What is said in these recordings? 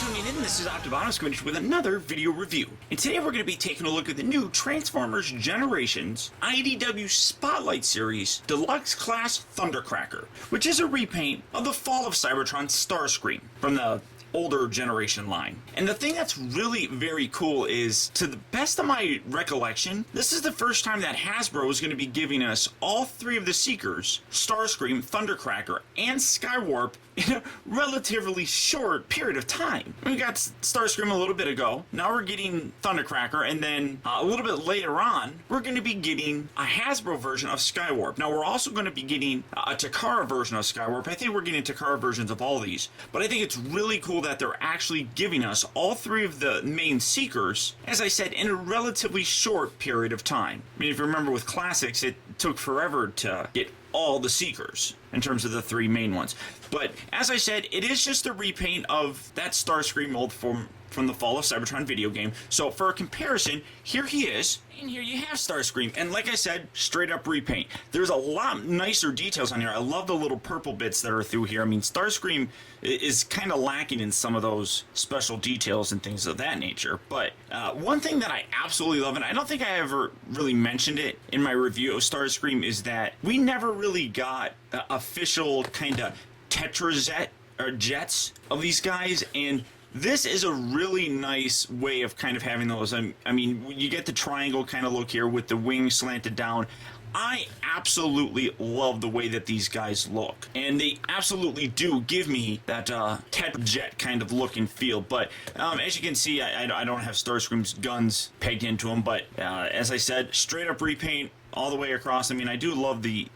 tuning in. This is Octobonos coming with another video review. And today we're going to be taking a look at the new Transformers Generations IDW Spotlight Series Deluxe Class Thundercracker, which is a repaint of the Fall of Cybertron Starscream from the older generation line. And the thing that's really very cool is, to the best of my recollection, this is the first time that Hasbro is going to be giving us all three of the Seekers, Starscream, Thundercracker, and Skywarp, in a relatively short period of time. We got Starscream a little bit ago, now we're getting Thundercracker, and then a little bit later on, we're going to be getting a Hasbro version of Skywarp. Now we're also going to be getting a Takara version of Skywarp. I think we're getting Takara versions of all these, but I think it's really cool that they're actually giving us all three of the main Seekers, as I said, in a relatively short period of time. I mean, if you remember with Classics, it took forever to get all the Seekers in terms of the three main ones. But as I said, it is just a repaint of that Starscream mold from the Fall of Cybertron video game. So for a comparison, here he is, and here you have Starscream. And like I said, straight up repaint. There's a lot nicer details on here. I love the little purple bits that are through here. I mean, Starscream is kind of lacking in some of those special details and things of that nature. But one thing that I absolutely love, and I don't think I ever really mentioned it in my review of Starscream, is that we never really got official kind of Tetrajet or jets of these guys, and this is a really nice way of kind of having those. I mean, you get the triangle kind of look here with the wings slanted down. I absolutely love the way that these guys look, and they absolutely do give me that Tetrajet kind of look and feel. But as you can see, I don't have Starscream's guns pegged into them, but as I said, straight up repaint all the way across. I mean, I do love the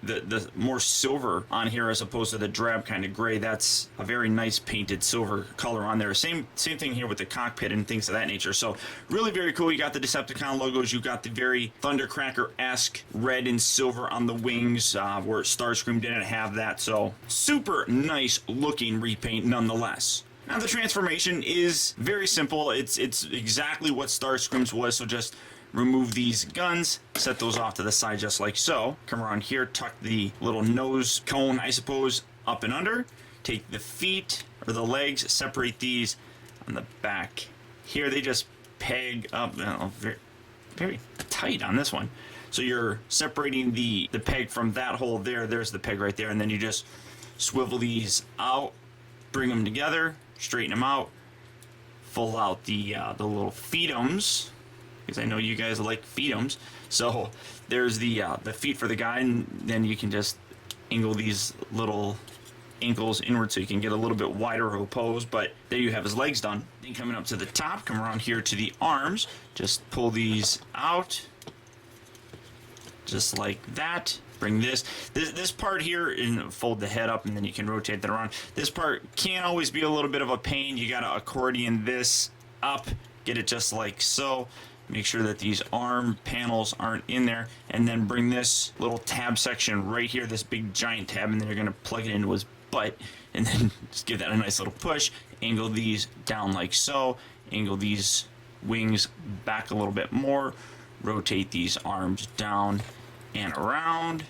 more silver on here as opposed to the drab kind of gray. That's a very nice painted silver color on there. Same thing here with the cockpit and things of that nature. So really very cool. You got the Decepticon logos. You got the very Thundercracker-esque red and silver on the wings, where Starscream didn't have that. So super nice looking repaint nonetheless. Now the transformation is very simple. It's exactly what Starscream's was. So just remove these guns, set those off to the side just like so. Come around here, tuck the little nose cone, I suppose, up and under. Take the feet or the legs, separate these on the back. Here they just peg up, very, very tight on this one. So you're separating the peg from that hole there. There's the peg right there, and then you just swivel these out, bring them together, straighten them out, pull out the little feetums, because I know you guys like feetums. So there's the feet for the guy, and then you can just angle these little ankles inward so you can get a little bit wider of a pose. But there you have his legs done. Then coming up to the top, come around here to the arms, just pull these out just like that. Bring this part here and fold the head up, and then you can rotate that around. This part can always be a little bit of a pain. You gotta accordion this up, get it just like so. Make sure that these arm panels aren't in there, and then bring this little tab section right here, this big giant tab, and then you're gonna plug it into his butt, and then just give that a nice little push. Angle these down like so. Angle these wings back a little bit more. Rotate these arms down and around,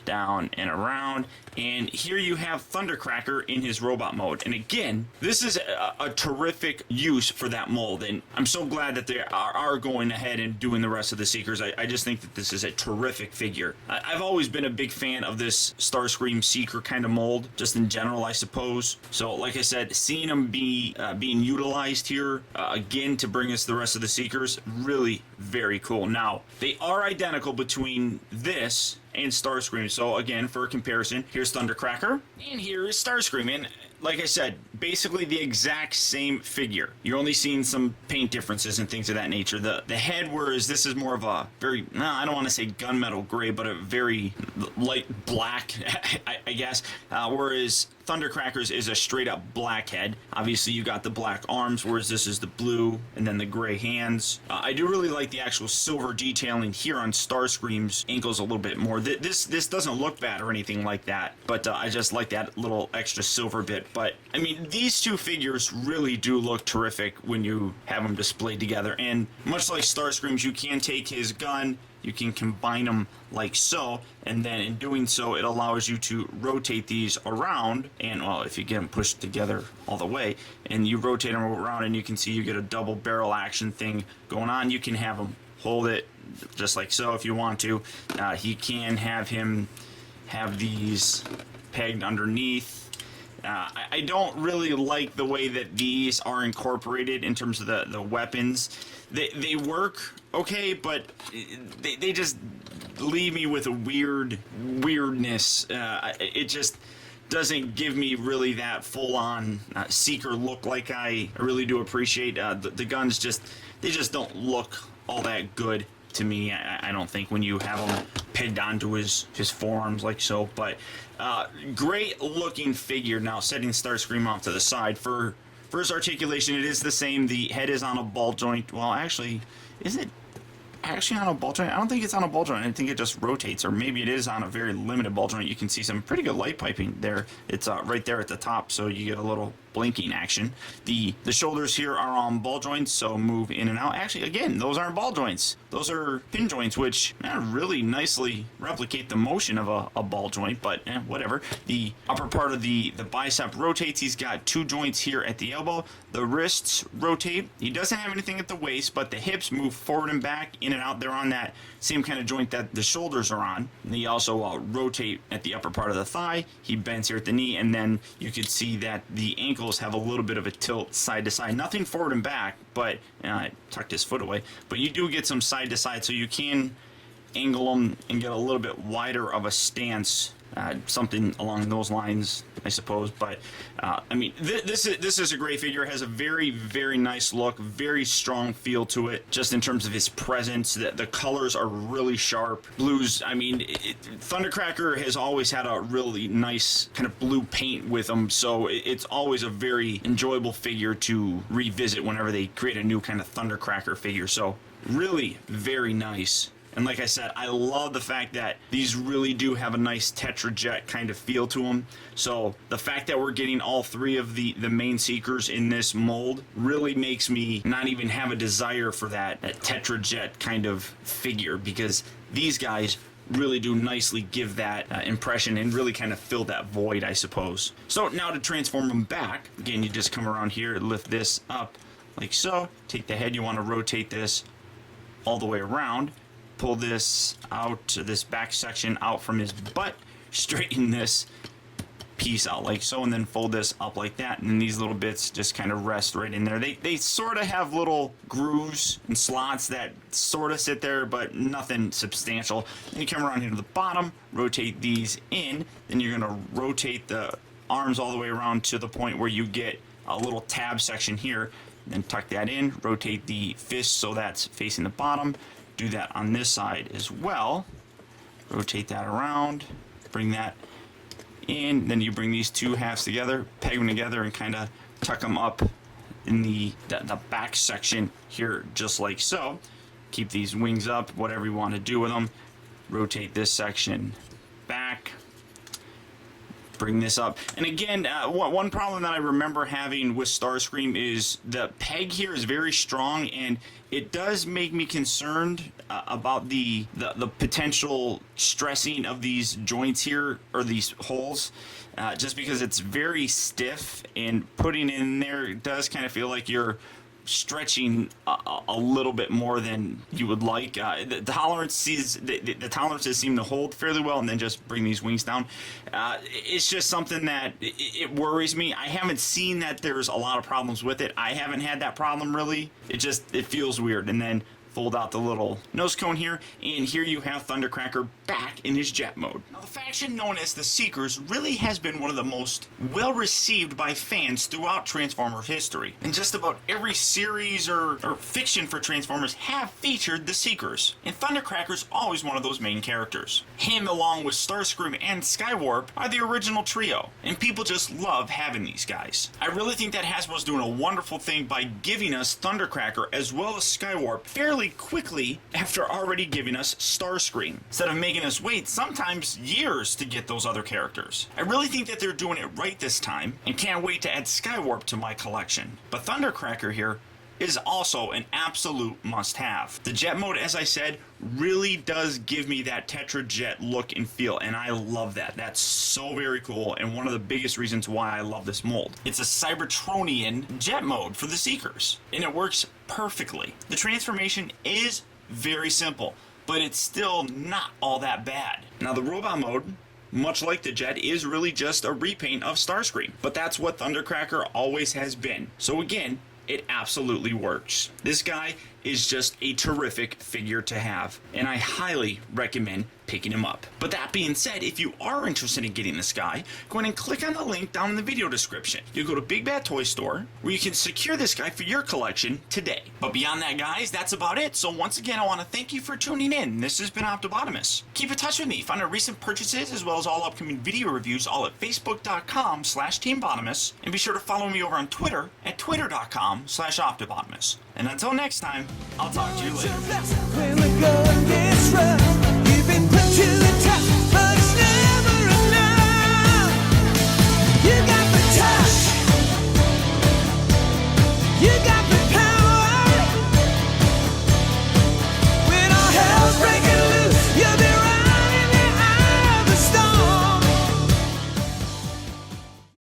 down and around, and here you have Thundercracker in his robot mode. And again, this is a terrific use for that mold, and I'm so glad that they are going ahead and doing the rest of the Seekers. I just think that this is a terrific figure. I've always been a big fan of this Starscream Seeker kind of mold, just in general, I suppose. So like I said, seeing them being utilized here again to bring us the rest of the Seekers, really very cool. Now, they are identical between this and Starscream. So again, for a comparison, here's Thundercracker, and here is Starscream. And like I said, basically the exact same figure. You're only seeing some paint differences and things of that nature. The head, whereas this is more of a very, I don't want to say gunmetal gray, but a very light black, I guess. Whereas Thundercracker's is a straight up black head. Obviously you got the black arms, whereas this is the blue and then the gray hands. I do really like the actual silver detailing here on Starscream's ankles a little bit more. This doesn't look bad or anything like that, but I just like that little extra silver bit. But I mean, these two figures really do look terrific when you have them displayed together. And much like Starscream's, you can take his gun, you can combine them like so, and then in doing so, it allows you to rotate these around, and well, if you get them pushed together all the way, and you rotate them around, and you can see you get a double barrel action thing going on. You can have them hold it just like so if you want to. He can have him have these pegged underneath. I don't really like the way that these are incorporated in terms of the weapons. They work okay, but they just leave me with a weirdness. It just doesn't give me really that full-on Seeker look like I really do appreciate. The guns they just don't look all that good to me. I don't think, when you have him pegged onto his forearms like so. But great looking figure. Now setting Starscream off to the side. For his articulation, it is the same. The head is on a ball joint. Well, actually, is it actually on a ball joint? I don't think it's on a ball joint. I think it just rotates, or maybe it is on a very limited ball joint. You can see some pretty good light piping there. It's right there at the top, so you get a little blinking action. The shoulders here are on ball joints, so move in and out. Actually, again, those aren't ball joints. Those are pin joints, which really nicely replicate the motion of a ball joint, but whatever. The upper part of the bicep rotates. He's got 2 joints here at the elbow. The wrists rotate. He doesn't have anything at the waist, but the hips move forward and back, in and out. They're on that same kind of joint that the shoulders are on. And he also rotate at the upper part of the thigh. He bends here at the knee, and then you can see that the ankles have a little bit of a tilt side to side. Nothing forward and back, but I tucked his foot away. But you do get some side to side, so you can angle them and get a little bit wider of a stance. Something along those lines, I suppose. But I mean, this is a great figure. It has a very, very nice look, very strong feel to it, just in terms of his presence. The colors are really sharp. Blues, I mean, Thundercracker has always had a really nice kind of blue paint with him, so it's always a very enjoyable figure to revisit whenever they create a new kind of Thundercracker figure. So really very nice. And like I said, I love the fact that these really do have a nice Tetrajet kind of feel to them. So the fact that we're getting all 3 of the main Seekers in this mold really makes me not even have a desire for that Tetrajet kind of figure, because these guys really do nicely give that impression and really kind of fill that void, I suppose. So now to transform them back, again, you just come around here, lift this up like so, take the head, you want to rotate this all the way around, pull this out, this back section out from his butt, straighten this piece out like so, and then fold this up like that, and then these little bits just kind of rest right in there. They sort of have little grooves and slots that sort of sit there, but nothing substantial. Then you come around here to the bottom, rotate these in, then you're going to rotate the arms all the way around to the point where you get a little tab section here, then tuck that in, rotate the fist so that's facing the bottom. Do that on this side as well. Rotate that around, bring that in, then you bring these 2 halves together, peg them together, and kind of tuck them up in the back section here, just like so. Keep these wings up, whatever you want to do with them. Rotate this section back, bring this up. And again, one problem that I remember having with Starscream is the peg here is very strong, and it does make me concerned about the potential stressing of these joints here, or these holes, just because it's very stiff, and putting it in there, it does kind of feel like you're stretching a little bit more than you would like. The tolerances seem to hold fairly well, and then just bring these wings down. It's just something that it worries me. I haven't seen that there's a lot of problems with it. I haven't had that problem really. It feels weird. And then fold out the little nose cone here, and here you have Thundercracker back in his jet mode. Now, the faction known as the Seekers really has been one of the most well-received by fans throughout Transformers history, and just about every series or fiction for Transformers have featured the Seekers, and Thundercracker's always one of those main characters. Him, along with Starscream and Skywarp, are the original trio, and people just love having these guys. I really think that Hasbro's doing a wonderful thing by giving us Thundercracker as well as Skywarp fairly quickly after already giving us Starscream, instead of making us wait sometimes years to get those other characters. I really think that they're doing it right this time, and can't wait to add Skywarp to my collection. But Thundercracker here is also an absolute must-have. The jet mode, as I said, really does give me that Tetra Jet look and feel, and I love that. That's so very cool, and one of the biggest reasons why I love this mold. It's a Cybertronian jet mode for the Seekers, and it works perfectly. The transformation is very simple, but it's still not all that bad. Now the robot mode, much like the jet, is really just a repaint of Starscream, but that's what Thundercracker always has been. So again, it absolutely works. This guy is just a terrific figure to have, and I highly recommend picking him up. But that being said, if you are interested in getting this guy, go ahead and click on the link down in the video description. You'll go to Big Bad Toy Store, where you can secure this guy for your collection today. But beyond that, guys, that's about it. So once again, I want to thank you for tuning in. This has been Optibotimus. Keep in touch with me. Find our recent purchases as well as all upcoming video reviews all at facebook.com/TeamBotimus, and be sure to follow me over on Twitter at twitter.com/Optibotimus. And until next time, I'll talk to you later.